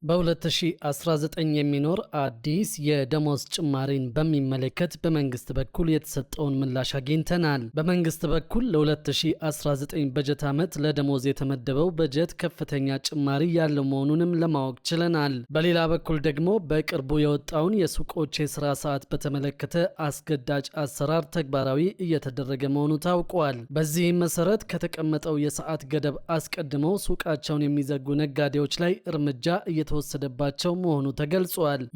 በ2019 የሚኖር አዲስ የደሞዝ ጭማሪን በሚመለከት በመንግስት በኩል የተሰጠውን ምላሽ አግኝተናል። በመንግስት በኩል ለ2019 በጀት ዓመት ለደሞዝ የተመደበው በጀት ከፍተኛ ጭማሪ ያለው መሆኑንም ለማወቅ ችለናል። በሌላ በኩል ደግሞ በቅርቡ የወጣውን የሱቆች የስራ ሰዓት በተመለከተ አስገዳጅ አሰራር ተግባራዊ እየተደረገ መሆኑ ታውቋል። በዚህም መሰረት ከተቀመጠው የሰዓት ገደብ አስቀድመው ሱቃቸውን የሚዘጉ ነጋዴዎች ላይ እርምጃ እየተወሰደባቸው መሆኑ ተገልጿል።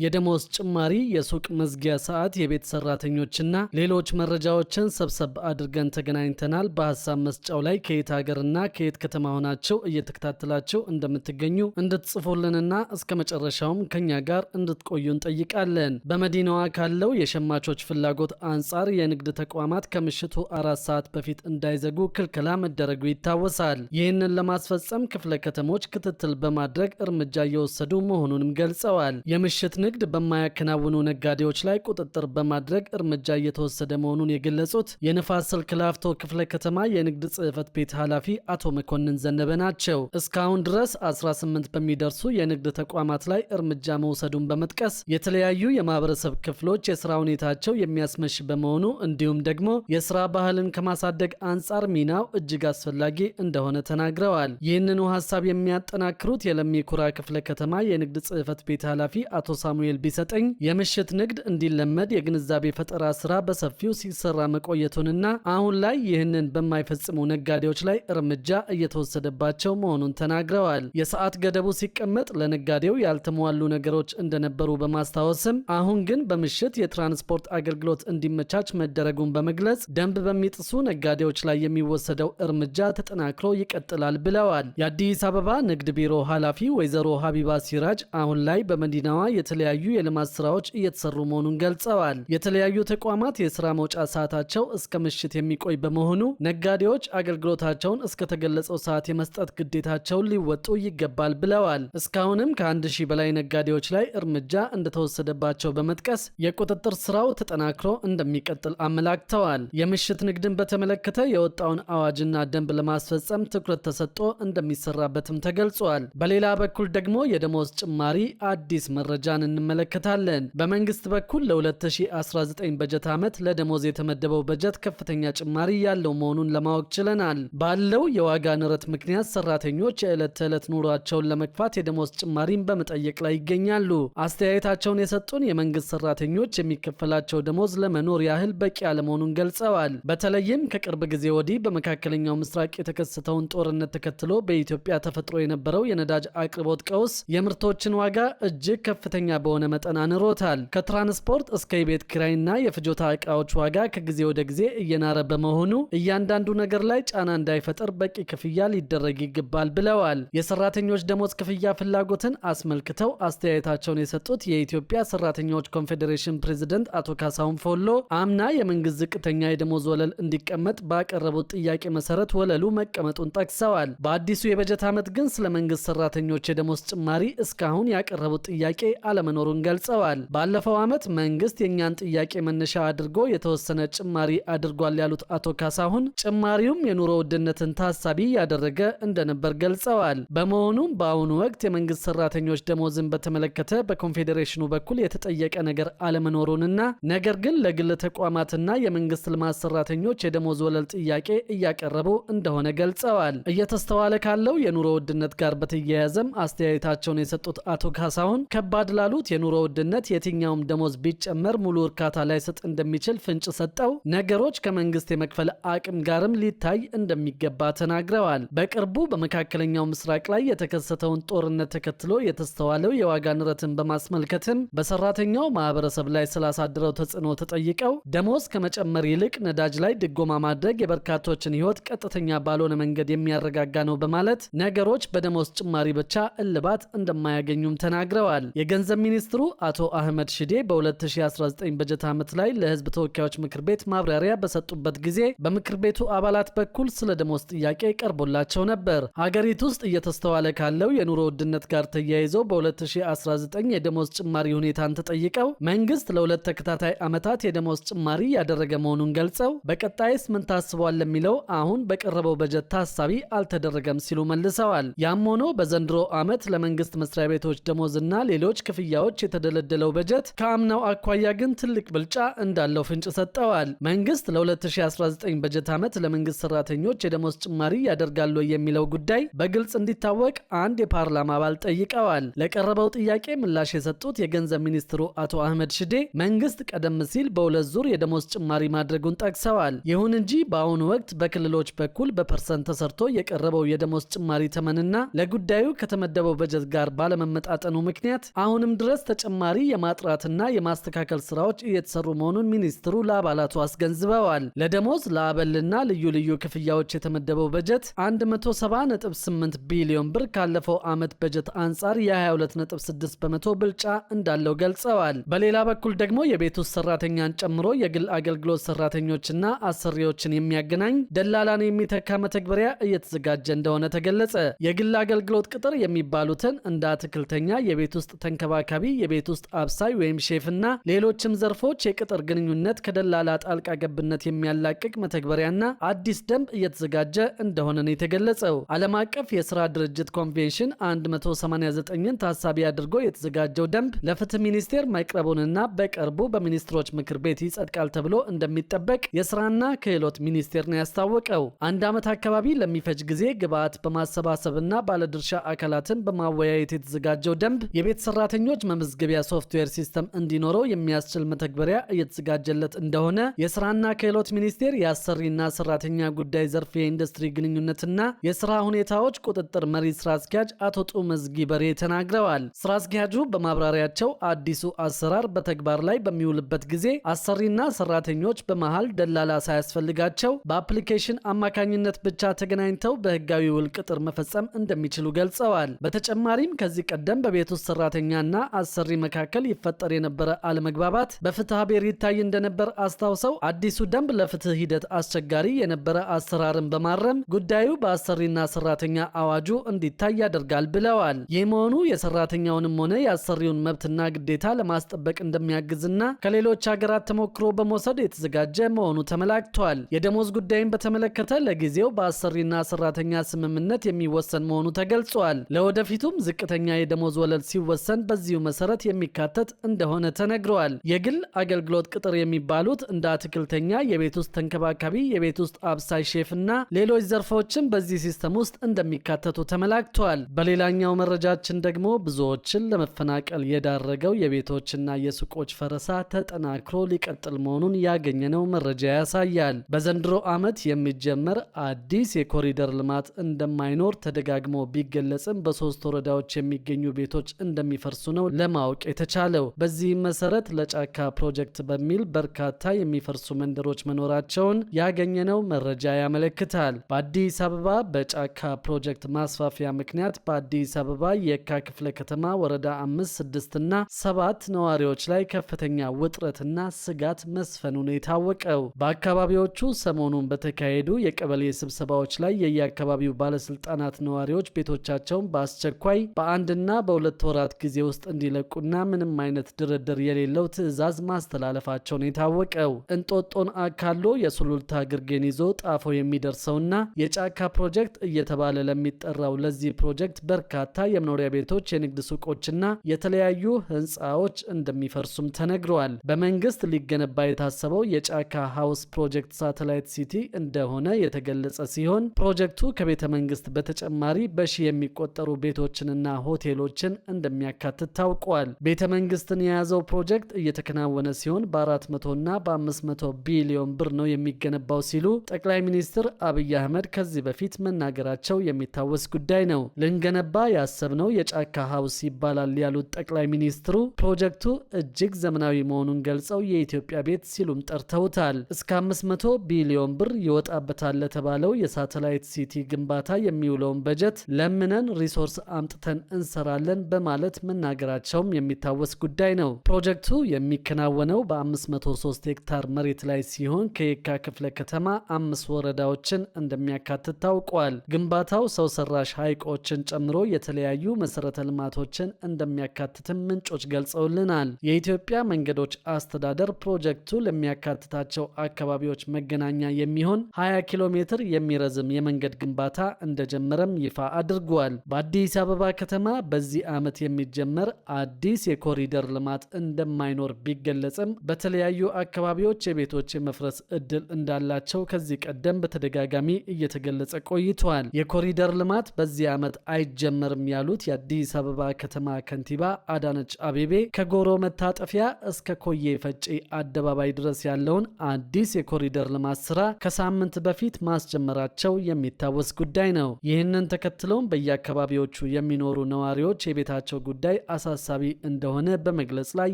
የደሞዝ ጭማሪ፣ የሱቅ መዝጊያ ሰዓት፣ የቤት ሰራተኞችና ሌሎች መረጃዎችን ሰብሰብ አድርገን ተገናኝተናል። በሀሳብ መስጫው ላይ ከየት ሀገርና ከየት ከተማ ሆናችሁ እየተከታተላችሁ እንደምትገኙ እንድትጽፉልንና እስከ መጨረሻውም ከኛ ጋር እንድትቆዩ እንጠይቃለን። በመዲናዋ ካለው የሸማቾች ፍላጎት አንጻር የንግድ ተቋማት ከምሽቱ 4 ሰዓት በፊት እንዳይዘጉ ክልከላ መደረጉ ይታወሳል። ይህንን ለማስፈጸም ክፍለ ከተሞች ክትትል በማድረግ እርምጃ እየወሰዱ መሆኑንም ገልጸዋል። የምሽት ንግድ በማያከናውኑ ነጋዴዎች ላይ ቁጥጥር በማድረግ እርምጃ እየተወሰደ መሆኑን የገለጹት የንፋስ ስልክ ላፍቶ ክፍለ ከተማ የንግድ ጽሕፈት ቤት ኃላፊ አቶ መኮንን ዘነበ ናቸው። እስካሁን ድረስ 18 በሚደርሱ የንግድ ተቋማት ላይ እርምጃ መውሰዱን በመጥቀስ የተለያዩ የማህበረሰብ ክፍሎች የስራ ሁኔታቸው የሚያስመሽ በመሆኑ እንዲሁም ደግሞ የስራ ባህልን ከማሳደግ አንጻር ሚናው እጅግ አስፈላጊ እንደሆነ ተናግረዋል። ይህንኑ ሀሳብ የሚያጠናክሩት የለሚ ኩራ ክፍለ ከተማ የንግድ ጽሕፈት ቤት ኃላፊ አቶ ሳሙኤል ቢሰጠኝ የምሽት ንግድ እንዲለመድ የግንዛቤ ፈጠራ ስራ በሰፊው ሲሰራ መቆየቱንና አሁን ላይ ይህንን በማይፈጽሙ ነጋዴዎች ላይ እርምጃ እየተወሰደባቸው መሆኑን ተናግረዋል። የሰዓት ገደቡ ሲቀመጥ ለነጋዴው ያልተሟሉ ነገሮች እንደነበሩ በማስታወስም አሁን ግን በምሽት የትራንስፖርት አገልግሎት እንዲመቻች መደረጉን በመግለጽ ደንብ በሚጥሱ ነጋዴዎች ላይ የሚወሰደው እርምጃ ተጠናክሮ ይቀጥላል ብለዋል። የአዲስ አበባ ንግድ ቢሮ ኃላፊ ወይዘሮ ሀቢባ ሲራጅ አሁን ላይ በመዲናዋ የተለያዩ የልማት ስራዎች እየተሰሩ መሆኑን ገልጸዋል። የተለያዩ ተቋማት የስራ መውጫ ሰዓታቸው እስከ ምሽት የሚቆይ በመሆኑ ነጋዴዎች አገልግሎታቸውን እስከተገለጸው ሰዓት የመስጠት ግዴታቸውን ሊወጡ ይገባል ብለዋል። እስካሁንም ከ1000 በላይ ነጋዴዎች ላይ እርምጃ እንደተወሰደባቸው በመጥቀስ የቁጥጥር ስራው ተጠናክሮ እንደሚቀጥል አመላክተዋል። የምሽት ንግድን በተመለከተ የወጣውን አዋጅና ደንብ ለማስፈጸም ትኩረት ተሰጥቶ እንደሚሰራበትም ተገልጿል። በሌላ በኩል ደግሞ የደሞዝ ጭማሪ አዲስ መረጃን እንመለከታለን። በመንግስት በኩል ለ2019 በጀት ዓመት ለደሞዝ የተመደበው በጀት ከፍተኛ ጭማሪ ያለው መሆኑን ለማወቅ ችለናል። ባለው የዋጋ ንረት ምክንያት ሰራተኞች የዕለት ተዕለት ኑሯቸውን ለመግፋት የደሞዝ ጭማሪን በመጠየቅ ላይ ይገኛሉ። አስተያየታቸውን የሰጡን የመንግስት ሰራተኞች የሚከፈላቸው ደሞዝ ለመኖር ያህል በቂ አለመሆኑን ገልጸዋል። በተለይም ከቅርብ ጊዜ ወዲህ በመካከለኛው ምስራቅ የተከሰተውን ጦርነት ተከትሎ በኢትዮጵያ ተፈጥሮ የነበረው የነዳጅ አቅርቦት ቀውስ የምርቶችን ዋጋ እጅግ ከፍተኛ በሆነ መጠን አንሮታል። ከትራንስፖርት እስከ የቤት ኪራይና የፍጆታ ዕቃዎች ዋጋ ከጊዜ ወደ ጊዜ እየናረ በመሆኑ እያንዳንዱ ነገር ላይ ጫና እንዳይፈጠር በቂ ክፍያ ሊደረግ ይገባል ብለዋል። የሰራተኞች ደሞዝ ክፍያ ፍላጎትን አስመልክተው አስተያየታቸውን የሰጡት የኢትዮጵያ ሰራተኞች ኮንፌዴሬሽን ፕሬዝደንት አቶ ካሳሁን ፎሎ አምና የመንግስት ዝቅተኛ የደሞዝ ወለል እንዲቀመጥ ባቀረቡት ጥያቄ መሰረት ወለሉ መቀመጡን ጠቅሰዋል። በአዲሱ የበጀት ዓመት ግን ስለ መንግስት ሰራተኞች የደሞዝ ጭማሪ እስካሁን ያቀረቡት ጥያቄ አለመኖሩን ገልጸዋል። ባለፈው ዓመት መንግስት የኛን ጥያቄ መነሻ አድርጎ የተወሰነ ጭማሪ አድርጓል ያሉት አቶ ካሳሁን ጭማሪውም የኑሮ ውድነትን ታሳቢ ያደረገ እንደነበር ገልጸዋል። በመሆኑም በአሁኑ ወቅት የመንግስት ሰራተኞች ደሞዝን በተመለከተ በኮንፌዴሬሽኑ በኩል የተጠየቀ ነገር አለመኖሩንና ነገር ግን ለግል ተቋማትና የመንግስት ልማት ሰራተኞች የደሞዝ ወለል ጥያቄ እያቀረቡ እንደሆነ ገልጸዋል። እየተስተዋለ ካለው የኑሮ ውድነት ጋር በተያያዘም አስተያየታቸውን የሰጡት አቶ ካሳሁን ከባድ ላሉት የኑሮ ውድነት የትኛውም ደሞዝ ቢጨመር ሙሉ እርካታ ላይሰጥ እንደሚችል ፍንጭ ሰጠው ነገሮች ከመንግስት የመክፈል አቅም ጋርም ሊታይ እንደሚገባ ተናግረዋል። በቅርቡ በመካከለኛው ምስራቅ ላይ የተከሰተውን ጦርነት ተከትሎ የተስተዋለው የዋጋ ንረትን በማስመልከትም በሰራተኛው ማህበረሰብ ላይ ስላሳደረው ተጽዕኖ ተጠይቀው ደሞዝ ከመጨመር ይልቅ ነዳጅ ላይ ድጎማ ማድረግ የበርካቶችን ህይወት ቀጥተኛ ባልሆነ መንገድ የሚያረጋጋ ነው በማለት ነገሮች በደሞዝ ጭማሪ ብቻ እልባት እንደማያገኙም ተናግረዋል። የገንዘብ ሚኒስትሩ አቶ አህመድ ሽዴ በ2019 በጀት ዓመት ላይ ለህዝብ ተወካዮች ምክር ቤት ማብራሪያ በሰጡበት ጊዜ በምክር ቤቱ አባላት በኩል ስለ ደሞዝ ጥያቄ ቀርቦላቸው ነበር። ሀገሪቱ ውስጥ እየተስተዋለ ካለው የኑሮ ውድነት ጋር ተያይዘው በ2019 የደሞዝ ጭማሪ ሁኔታን ተጠይቀው መንግስት ለሁለት ተከታታይ ዓመታት የደሞዝ ጭማሪ ያደረገ መሆኑን ገልጸው በቀጣይስ ምን ታስቧል ለሚለው አሁን በቀረበው በጀት ታሳቢ አልተደረገም ሲሉ መልሰዋል። ያም ሆኖ በዘንድሮ ዓመት ለመንግስት መስሪያ ቤቶች ደሞዝና ሌሎች ክፍያዎች የተደለደለው በጀት ከአምናው አኳያ ግን ትልቅ ብልጫ እንዳለው ፍንጭ ሰጠዋል። መንግስት ለ2019 በጀት ዓመት ለመንግስት ሰራተኞች የደሞዝ ጭማሪ ያደርጋሉ የሚለው ጉዳይ በግልጽ እንዲታወቅ አንድ የፓርላማ አባል ጠይቀዋል። ለቀረበው ጥያቄ ምላሽ የሰጡት የገንዘብ ሚኒስትሩ አቶ አህመድ ሽዴ መንግስት ቀደም ሲል በሁለት ዙር የደሞዝ ጭማሪ ማድረጉን ጠቅሰዋል። ይሁን እንጂ በአሁኑ ወቅት በክልሎች በኩል በፐርሰንት ተሰርቶ የቀረበው የደሞዝ ጭማሪ ተመንና ለጉዳዩ ከተመደበው በጀት ጋር ባለመመጣጠኑ ምክንያት አሁንም ድረስ ተጨማሪ የማጥራትና የማስተካከል ስራዎች እየተሰሩ መሆኑን ሚኒስትሩ ለአባላቱ አስገንዝበዋል። ለደሞዝ ለአበልና ልዩ ልዩ ክፍያዎች የተመደበው በጀት 170.8 ቢሊዮን ብር ካለፈው ዓመት በጀት አንጻር የ22.6 በመቶ ብልጫ እንዳለው ገልጸዋል። በሌላ በኩል ደግሞ የቤት ውስጥ ሰራተኛን ጨምሮ የግል አገልግሎት ሰራተኞችና አሰሪዎችን የሚያገናኝ ደላላን የሚተካ መተግበሪያ እየተዘጋጀ እንደሆነ ተገለጸ። የግል አገልግሎት ቅጥር የሚባሉትን እንደ አትክልተኛ፣ የቤት ውስጥ ተንከባካቢ፣ የቤት ውስጥ አብሳይ ወይም ሼፍና ሌሎችም ዘርፎች የቅጥር ግንኙነት ከደላላ ጣልቃ ገብነት የሚያላቅቅ መተግበሪያና አዲስ ደንብ እየተዘጋጀ እንደሆነ ነው የተገለጸው። ዓለም አቀፍ የሥራ ድርጅት ኮንቬንሽን 189ን ታሳቢ አድርጎ የተዘጋጀው ደንብ ለፍትህ ሚኒስቴር መቅረቡንና በቅርቡ በሚኒስትሮች ምክር ቤት ይጸድቃል ተብሎ እንደሚጠበቅ የሥራና ክህሎት ሚኒስቴር ነው ያስታወቀው። አንድ ዓመት አካባቢ ለሚፈጅ ጊዜ ግብዓት በማሰባሰብና ባለድርሻ አካላትን በማወያየት የተዘጋጀው ደንብ የቤት ሰራተኞች መመዝገቢያ ሶፍትዌር ሲስተም እንዲኖረው የሚያስችል መተግበሪያ እየተዘጋጀለት እንደሆነ የሥራና ክህሎት ሚኒስቴር የአሰሪና ሰራተኛ ጉዳይ ዘርፍ የኢንዱስትሪ ግንኙነትና የሥራ ሁኔታዎች ቁጥጥር መሪ ስራ አስኪያጅ አቶ ጡመዝጊ በሬ ተናግረዋል። ስራ አስኪያጁ በማብራሪያቸው አዲሱ አሰራር በተግባር ላይ በሚውልበት ጊዜ አሰሪና ሰራተኞች በመሃል ደላላ ሳያስፈልጋቸው በአፕሊኬሽን አማካኝነት ብቻ ተገናኝተው በህጋዊ ውል ቅጥር መፈጸም እንደሚችሉ ገልጸዋል። በተጨማሪም ከዚህ ቀደም በቤት ውስጥ ሰራተኛና አሰሪ መካከል ይፈጠር የነበረ አለመግባባት በፍትሐ ብሔር ይታይ እንደነበር አስታውሰው አዲሱ ደንብ ለፍትህ ሂደት አስቸጋሪ የነበረ አሰራርን በማረም ጉዳዩ በአሰሪና ሰራተኛ አዋጁ እንዲታይ ያደርጋል ብለዋል። ይህ መሆኑ የሰራተኛውንም ሆነ የአሰሪውን መብትና ግዴታ ለማስጠበቅ እንደሚያግዝና ከሌሎች ሀገራት ተሞክሮ በመውሰድ የተዘጋጀ መሆኑ ተመላክቷል። የደሞዝ ጉዳይን በተመለከተ ለጊዜው በአሰሪና ሰራተኛ ስምምነት የሚወሰን መሆኑ ተገልጿል። ለወደፊቱም ዝቅተኛ የደሞዝ ወለል ሲወሰን በዚሁ መሰረት የሚካተት እንደሆነ ተነግሯል። የግል አገልግሎት ቅጥር የሚባሉት እንደ አትክልተኛ፣ የቤት ውስጥ ተንከባካቢ፣ የቤት ውስጥ አብሳይ፣ ሼፍና ሌሎች ዘርፎችም በዚህ ሲስተም ውስጥ እንደሚካተቱ ተመላክቷል። በሌላኛው መረጃችን ደግሞ ብዙዎችን ለመፈናቀል የዳረገው የቤቶችና የሱቆች ፈረሳ ተጠናክሮ ሊቀጥል መሆኑን ያገኘነው መረጃ ያሳያል። በዘንድሮ ዓመት የሚጀመር አዲስ የኮሪደር ልማት እንደማይኖር ተደጋግሞ ቢገለጽም በሶስት ወረዳዎች የሚገኙ ቤቶች እንደሚፈርሱ ነው ለማወቅ የተቻለው። በዚህም መሰረት ለጫካ ፕሮጀክት በሚል በርካታ የሚፈርሱ መንደሮች መኖራቸውን ያገኘነው መረጃ ያመለክታል። በአዲስ አበባ በጫካ ፕሮጀክት ማስፋፊያ ምክንያት በአዲስ አበባ የካ ክፍለ ከተማ ወረዳ 5፣ 6 እና 7 ነዋሪዎች ላይ ከፍተኛ ውጥረትና ስጋት መስፈኑን የታወቀው በአካባቢዎቹ ሰሞኑን በተካሄዱ የቀበሌ ስብሰባዎች ላይ የየአካባቢው ባለስልጣናት ነዋሪዎች ቤቶቻቸውን በአስቸኳይ በአንድና በሁለት ወራት ጊዜ ውስጥ እንዲለቁና ምንም አይነት ድርድር የሌለው ትዕዛዝ ማስተላለፋቸውን የታወቀው እንጦጦን አካሎ የሱሉልታ ግርጌን ይዞ ጣፎ የሚደርሰውና የጫካ ፕሮጀክት እየተባለ ለሚጠራው ለዚህ ፕሮጀክት በርካታ የመኖሪያ ቤቶች፣ የንግድ ሱቆችና የተለያዩ ህንፃዎች እንደሚፈርሱም ተነግረዋል። በመንግስት ሊገነባ የታሰበው የጫካ ሃውስ ፕሮጀክት ሳተላይት ሲቲ እንደሆነ የተገለጸ ሲሆን ፕሮጀክቱ ከቤተ መንግስት በተጨማሪ በሺ የሚቆጠሩ ቤቶችንና ሆቴሎችን እንደሚያካትት ታውቋል። ቤተ መንግስትን የያዘው ፕሮጀክት እየተከናወነ ሲሆን በ400 እና በ500 ቢሊዮን ብር ነው የሚገነባው ሲሉ ጠቅላይ ሚኒስትር አብይ አህመድ ከዚህ በፊት መናገራቸው የሚታወስ ጉዳይ ነው። ልንገነባ ያሰብነው የጫካ ሃውስ ይባላል ያሉት ጠቅላይ ሚኒስትሩ ፕሮጀክቱ እጅግ ዘመናዊ መሆኑን ገልጸው የኢትዮጵያ ቤት ሲሉም ጠርተውታል። እስከ 500 ቢሊዮን ብር ይወጣበታል ለተባለው የሳተላይት ሲቲ ግንባታ የሚውለውን በጀት ለምነን ሪሶርስ አምጥተን እንሰራለን በማለት መናገራቸውም የሚታወስ ጉዳይ ነው። ፕሮጀክቱ የሚከናወነው በ503 ሄክታር መሬት ላይ ሲሆን ከየካ ክፍለ ከተማ 5 ወረዳዎችን እንደሚያካትት ታውቋል። ግንባታው ሰው ሰራሽ ሐይቆችን ጨምሮ የተለያዩ መሰረተ ልማቶችን እንደሚያካትትም ምንጮች ገልጸውልናል። የኢትዮጵያ መንገዶች አስተዳደር ፕሮጀክቱ ለሚያካትታቸው አካባቢዎች መገናኛ የሚሆን 20 ኪሎ ሜትር የሚረዝም የመንገድ ግንባታ እንደጀመረም ይፋ አድርጓል። በአዲስ አበባ ከተማ በዚህ ዓመት የሚጀመር አዲስ የኮሪደር ልማት እንደማይኖር ቢገለጽም በተለያዩ አካባቢዎች የቤቶች የመፍረስ እድል እንዳላቸው ከዚህ ቀደም በተደጋጋሚ እየተገለጸ ቆይቷል። የኮሪደር ልማት በዚህ ዓመት አይጀመርም ያሉት የአዲስ አበባ ከተማ ከንቲባ አዳነች አቤቤ ከጎሮ መታጠፊያ እስከ ኮዬ ፈጬ አደባባይ ድረስ ያለውን አዲስ የኮሪደር ልማት ስራ ከሳምንት በፊት ማስጀመራቸው የሚታወስ ጉዳይ ነው። ይህንን ተከትሎም በየአካባቢዎቹ የሚኖሩ ነዋሪዎች የቤታቸው ጉዳይ አሳሳቢ እንደሆነ በመግለጽ ላይ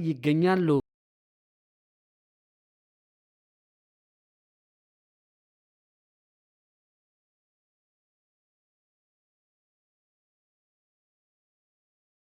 ይገኛሉ።